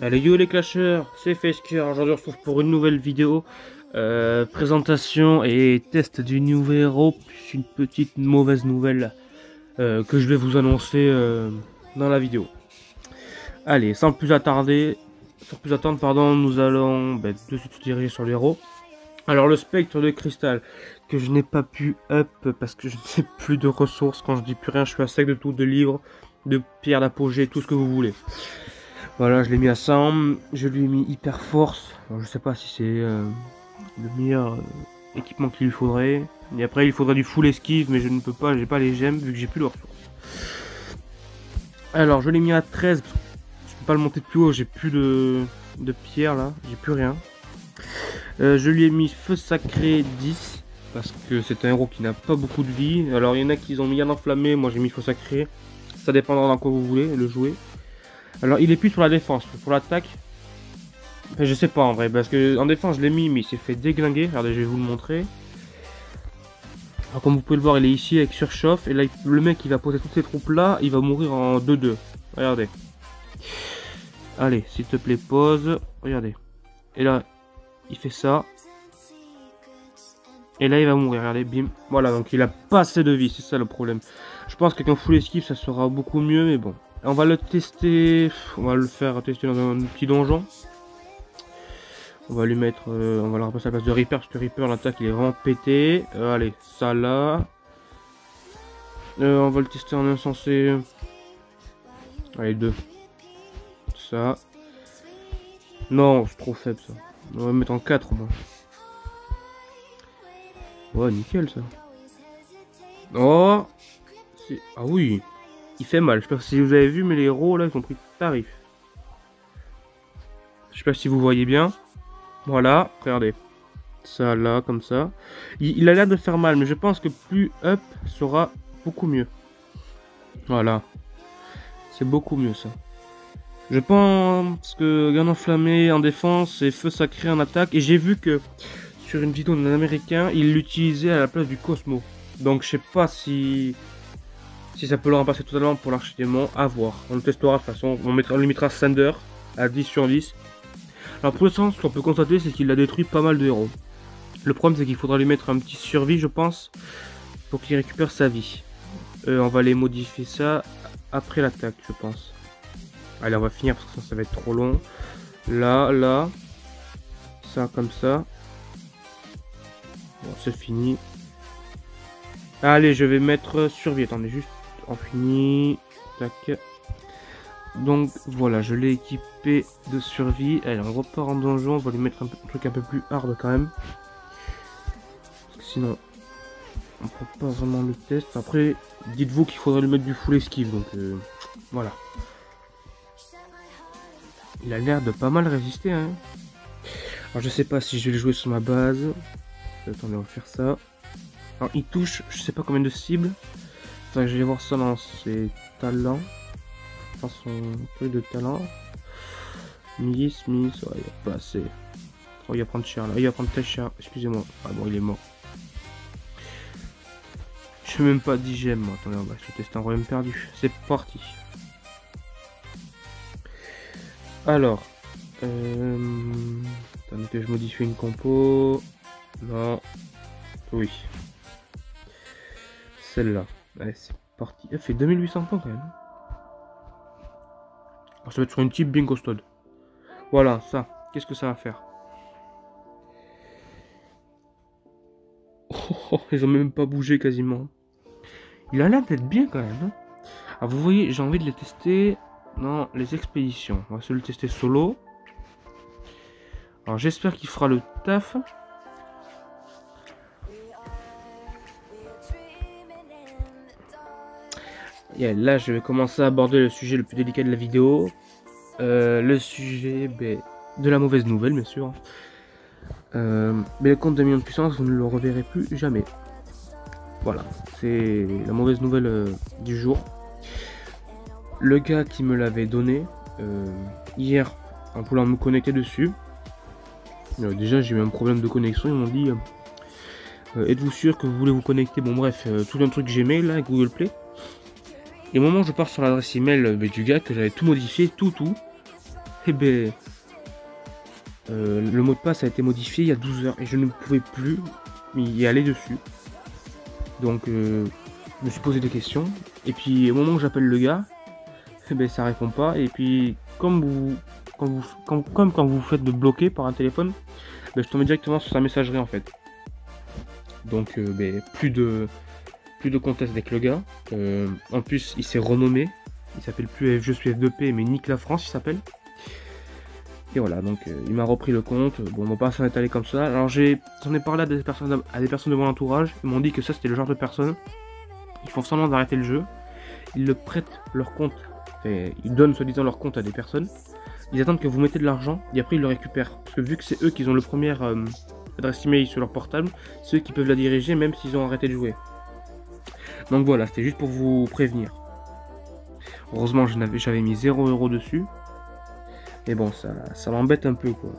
Allez yo les clasheurs, c'est Faceker. Aujourd'hui on se retrouve pour une nouvelle vidéo. Présentation et test du nouveau héros, plus une petite mauvaise nouvelle que je vais vous annoncer dans la vidéo. Allez, sans plus attendre, pardon, nous allons de suite se diriger sur l'héros. Alors le spectre de cristal, que je n'ai pas pu up parce que je n'ai plus de ressources. Quand je dis plus rien, je suis à sec de tout, de livres, de pierres d'apogée, tout ce que vous voulez. Voilà, je l'ai mis à 100, je lui ai mis hyper force. Alors, je sais pas si c'est le meilleur équipement qu'il lui faudrait. Et après, il faudrait du full esquive, mais je ne peux pas, j'ai pas les gemmes vu que j'ai plus de ressources. Alors, je l'ai mis à 13, parce que je peux pas le monter plus haut, j'ai plus de pierre là, j'ai plus rien. Je lui ai mis feu sacré 10, parce que c'est un héros qui n'a pas beaucoup de vie. Alors, il y en a qui ont mis un enflammé, moi j'ai mis feu sacré. Ça dépendra dans quoi vous voulez le jouer. Alors, il est plus pour la défense, pour l'attaque. Enfin, je sais pas en vrai, parce que en défense je l'ai mis, mais il s'est fait déglinguer. Regardez, je vais vous le montrer. Alors, comme vous pouvez le voir, il est ici avec surchauffe. Et là, le mec il va poser toutes ces troupes là, il va mourir en 2-2. Regardez. Allez, s'il te plaît, pose. Regardez. Et là, il fait ça. Et là, il va mourir. Regardez, bim. Voilà, donc il a pas assez de vie, c'est ça le problème. Je pense qu'avec un full esquive, ça sera beaucoup mieux, mais bon. On va le tester. On va le faire tester dans un petit donjon. On va lui mettre, on va le remplacer à la place de Reaper parce que Reaper l'attaque il est vraiment pété. Allez, ça là. On va le tester en insensé. Allez, 2. Ça. Non, c'est trop faible ça. On va le mettre en 4 au moins. Ouais, nickel ça. Oh, ah oui, il fait mal. Je sais pas si vous avez vu, mais les héros là ils ont pris tarif. Je sais pas si vous voyez bien. Voilà, regardez. Ça là, comme ça. Il a l'air de faire mal, mais je pense que plus up sera beaucoup mieux. Voilà. C'est beaucoup mieux ça. Je pense que Garde enflammé en défense et feu sacré en attaque. Et j'ai vu que sur une vidéo d'un américain, il l'utilisait à la place du Cosmo. Donc je sais pas si ça peut le remplacer totalement pour l'archidémon. À voir. On le testera de toute façon. On lui mettra Sander à 10 sur 10. Alors pour l'instant, ce qu'on peut constater, c'est qu'il a détruit pas mal de héros. Le problème, c'est qu'il faudra lui mettre un petit survie, je pense, pour qu'il récupère sa vie. On va les modifier ça après l'attaque, je pense. Allez, on va finir parce que ça va être trop long. Là, là. Ça, comme ça. Bon, c'est fini. Allez, je vais mettre survie. Attendez, juste on finit. Tac. Donc, voilà, je l'ai équipé de survie. Allez, on repart en donjon. On va lui mettre un truc un peu plus hard quand même. Parce que sinon, on prend pas vraiment le test. Après, dites-vous qu'il faudrait lui mettre du full esquive. Donc, voilà. Il a l'air de pas mal résister, hein. Alors je sais pas si je vais le jouer sur ma base. Attendez, on va faire ça. Alors il touche, je sais pas combien de cibles. Enfin, je vais voir ça dans ses talents. Enfin, son truc de talent. Miss, ouais, il a pas assez. Oh, il va prendre cher là. Il va prendre très cher. Excusez-moi. Ah bon, il est mort. Je n'ai même pas 10 gemmes. Attendez, on va se tester un royaume perdu. C'est parti. Alors. Attendez que je modifie une compo. Non. Oui. Celle-là. Allez, c'est parti. Elle fait 2800 points quand même. Alors, ça va être sur une type bingo stode. Voilà, ça. Qu'est-ce que ça va faire? Oh, ils ont même pas bougé quasiment. Il a l'air d'être bien quand même. Hein. Ah, vous voyez, j'ai envie de les tester dans les expéditions. On va se le tester solo. Alors j'espère qu'il fera le taf. Et là, je vais commencer à aborder le sujet le plus délicat de la vidéo. Le sujet de la mauvaise nouvelle, bien sûr. Mais le compte de millions de puissance, vous ne le reverrez plus jamais. Voilà, c'est la mauvaise nouvelle du jour. Le gars qui me l'avait donné hier, en voulant me connecter dessus. Déjà, j'ai eu un problème de connexion. Ils m'ont dit êtes-vous sûr que vous voulez vous connecter? Bon, bref, tout un truc Gmail là, avec Google Play. Et au moment où je pars sur l'adresse email du gars, que j'avais tout modifié, tout. Eh ben, le mot de passe a été modifié il y a 12 heures et je ne pouvais plus y aller dessus. Donc, je me suis posé des questions. Et puis, au moment où j'appelle le gars, eh ben, ça répond pas. Et puis, comme quand vous vous faites bloquer par un téléphone, ben, je tombais directement sur sa messagerie en fait. Donc, ben, plus de contest avec le gars. En plus, il s'est renommé. Il s'appelle plus Je suis F2P, mais Nick la France, il s'appelle. Et voilà, donc il m'a repris le compte. Bon, on va pas s'en étaler comme ça. Alors j'en ai parlé à des personnes de mon entourage. Ils m'ont dit que ça c'était le genre de personnes. Ils font semblant d'arrêter le jeu. Ils le prêtent leur compte. Enfin, ils donnent soi-disant leur compte à des personnes. Ils attendent que vous mettez de l'argent et après ils le récupèrent. Parce que vu que c'est eux qui ont le premier adresse email sur leur portable, c'est eux qui peuvent la diriger même s'ils ont arrêté de jouer. Donc voilà, c'était juste pour vous prévenir. Heureusement, j'avais mis 0€ dessus. Mais bon, ça m'embête un peu quoi.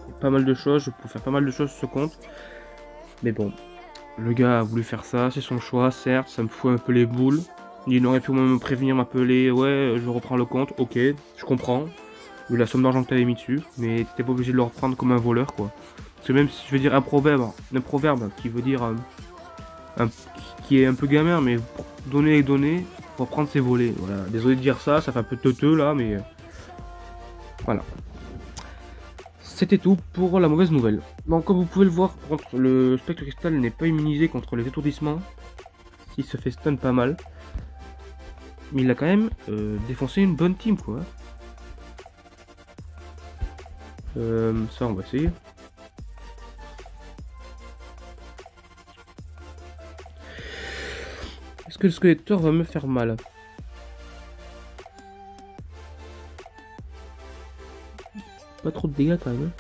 Il y a pas mal de choses, je peux faire pas mal de choses sur ce compte. Mais bon, le gars a voulu faire ça, c'est son choix, certes, ça me fout un peu les boules. Il aurait pu me prévenir, m'appeler, ouais, je reprends le compte, ok, je comprends. Vu la somme d'argent que t'avais mis dessus, mais t'étais pas obligé de le reprendre comme un voleur quoi. Parce que même si je veux dire un proverbe qui veut dire qui est un peu gamin, mais donner et donner, pour prendre c'est voler. Voilà, désolé de dire ça, ça fait un peu teuteux là, mais voilà. C'était tout pour la mauvaise nouvelle. Donc comme vous pouvez le voir, le spectre cristal n'est pas immunisé contre les étourdissements. Il se fait stun pas mal. Mais il a quand même défoncé une bonne team quoi. Ça on va essayer. Est-ce que le squeletteur va me faire mal? Pas trop de dégâts quand même.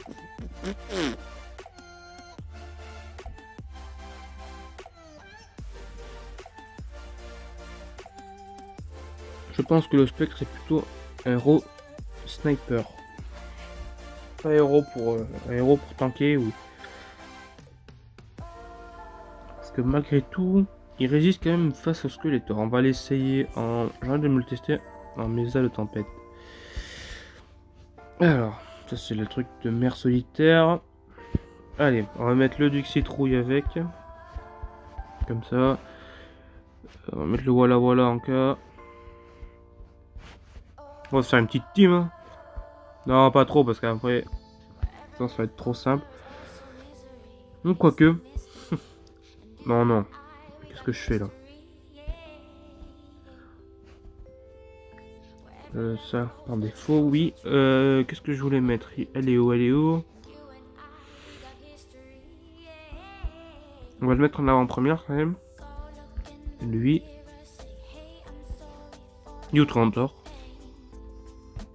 Je pense que le spectre est plutôt un héros sniper. Pas un héros pour tanker ou. Parce que malgré tout, il résiste quand même face au squeletteur. On va l'essayer en. J'ai envie de me le tester en Mesa de tempête. Alors, ça c'est le truc de mer solitaire. Allez, on va mettre le duc citrouille avec. Comme ça. On va mettre le voilà en cas. On va se faire une petite team. Hein. Non, pas trop, parce qu'après, ça va être trop simple. Donc, quoique. Non. Qu'est-ce que je fais là? Ça, par défaut, oui. Qu'est-ce que je voulais mettre? Elle est où? On va le mettre en avant-première quand même. Lui. Utrantor.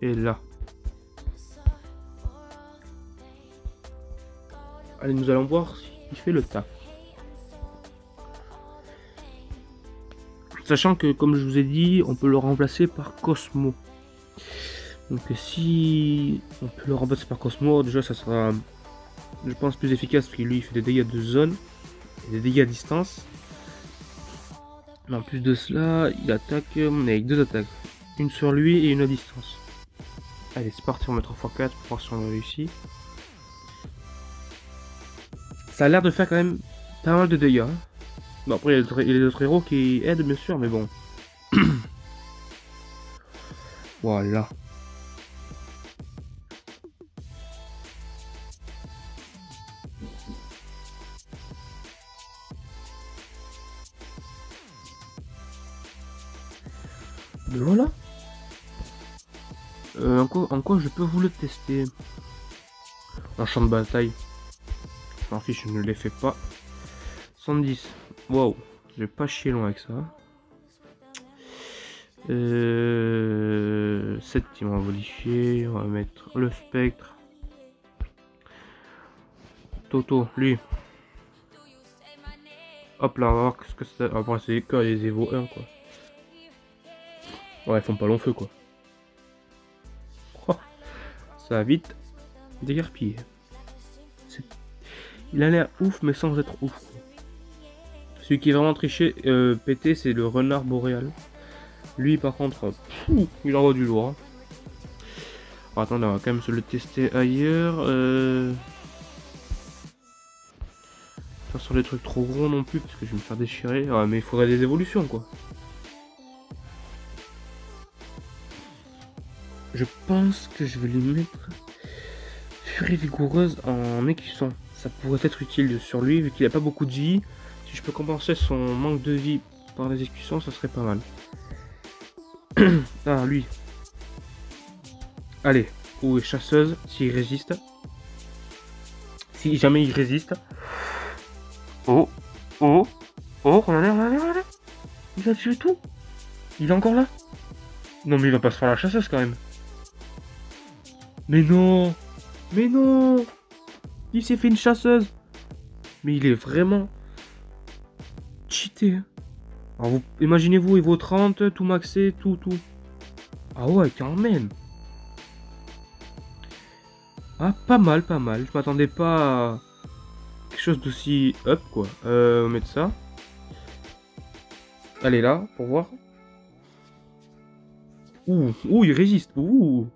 Et là. Allez, nous allons voir s'il fait le taf. Sachant que, comme je vous ai dit, on peut le remplacer par Cosmo. Donc si on peut le remplacer par Cosmo, déjà ça sera, je pense, plus efficace parce qu'il lui fait des dégâts de zone et des dégâts à distance. Mais en plus de cela, il attaque, on est avec deux attaques. Une sur lui et une à distance. Allez, c'est parti, on met 3x4 pour voir si on réussit. Ça a l'air de faire quand même pas mal de dégâts. Hein. Bon, après, il y a les autres héros qui aident, bien sûr, mais bon. Voilà. Mais voilà. En quoi je peux vous le tester? En champ de bataille. Je m'en fiche, je ne les fais pas. 110. Waouh. Je vais pas chier loin avec ça. 7 teams, on va modifier. On va mettre le spectre. Toto, lui. Hop là, on va voir ce que c'est. Après, c'est que les Evo 1 quoi. Ouais, ils font pas long feu quoi. Oh, ça va vite déguerpiller. Il a l'air ouf, mais sans être ouf. Quoi. Celui qui est vraiment triché, pété, c'est le renard boréal. Lui, par contre, il envoie du lourd. Hein. Oh, attendez, on va quand même se le tester ailleurs. Pas sur des trucs trop gros non plus, parce que je vais me faire déchirer. Ah, mais il faudrait des évolutions, quoi. Je pense que je vais lui mettre Furie vigoureuse en écusson. Ça pourrait être utile sur lui, vu qu'il a pas beaucoup de vie. Si je peux compenser son manque de vie par les écussons, ça serait pas mal. Ah, lui. Allez. Ou chasseuse, s'il résiste. Si jamais il résiste. Oh, oh, oh, regardez. Il a tué tout. Il est encore là. Non, mais il va pas se faire la chasseuse quand même. Mais non. Mais non. Il s'est fait une chasseuse. Mais il est vraiment cheaté. Alors vous, imaginez-vous, il vaut 30, tout maxé, tout. Ah ouais, quand même. Ah, pas mal. Je m'attendais pas à quelque chose d'aussi up, quoi. On va mettre ça. Allez, là, pour voir. Ouh, il résiste. Ouh.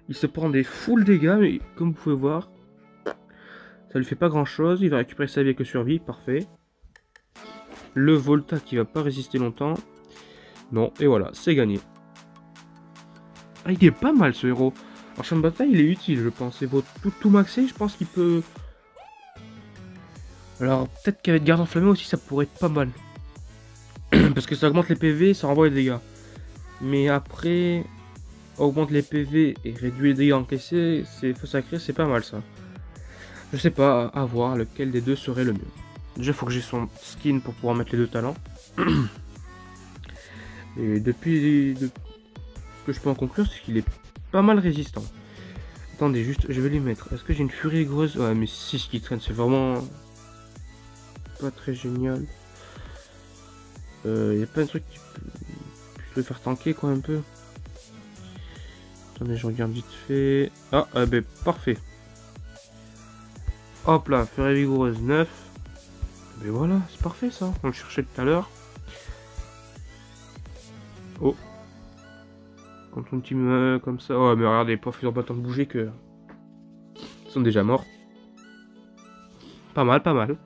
Il se prend des full dégâts, mais comme vous pouvez voir, ça lui fait pas grand-chose. Il va récupérer sa vie avec le survie, parfait. Le Volta qui va pas résister longtemps. Non, et voilà, c'est gagné. Ah, il est pas mal ce héros. En champ de bataille, il est utile, je pense. Il vaut tout maxé, je pense qu'il peut... Alors, peut-être qu'avec garde enflammé aussi, ça pourrait être pas mal. Parce que ça augmente les PV, ça renvoie les dégâts. Mais après, augmente les PV et réduit les dégâts encaissés, c'est feu sacré, c'est pas mal ça. Je sais pas, à voir lequel des deux serait le mieux. Déjà, il faut que j'ai son skin pour pouvoir mettre les deux talents. Et depuis que je peux en conclure, c'est qu'il est pas mal résistant. Attendez, juste, je vais lui mettre. Est-ce que j'ai une furie aigreuse? Ouais, mais si ce qui traîne, c'est vraiment pas très génial. Il y a pas un truc qui peut faire tanker quoi un peu. Attendez, je regarde vite fait. Ah, ben parfait. Hop là, furie vigoureuse 9. Mais voilà, c'est parfait ça. On le cherchait tout à l'heure. Oh. Quand on team comme ça. Oh, mais regardez, pas faisant pas le temps de bouger que. Ils sont déjà morts. Pas mal.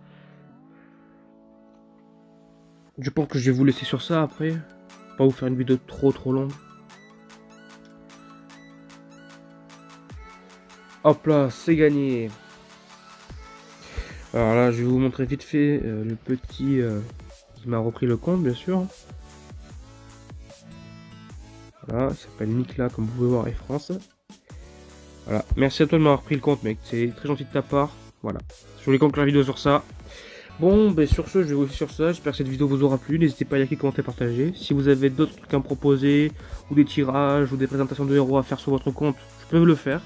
Je pense que je vais vous laisser sur ça après. Pas vous faire une vidéo trop longue. Hop là, c'est gagné. Alors là, je vais vous montrer vite fait le petit qui m'a repris le compte, bien sûr. Voilà, il s'appelle Nicolas, comme vous pouvez voir, et France. Voilà, merci à toi de m'avoir pris le compte, mec. C'est très gentil de ta part. Voilà, je voulais conclure la vidéo sur ça. Bon, ben sur ce, je vais vous laisser sur ça. J'espère que cette vidéo vous aura plu. N'hésitez pas à liker, commenter, partager. Si vous avez d'autres trucs à me proposer, ou des tirages, ou des présentations de héros à faire sur votre compte, je peux le faire.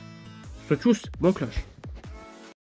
Soit tous, bon clash.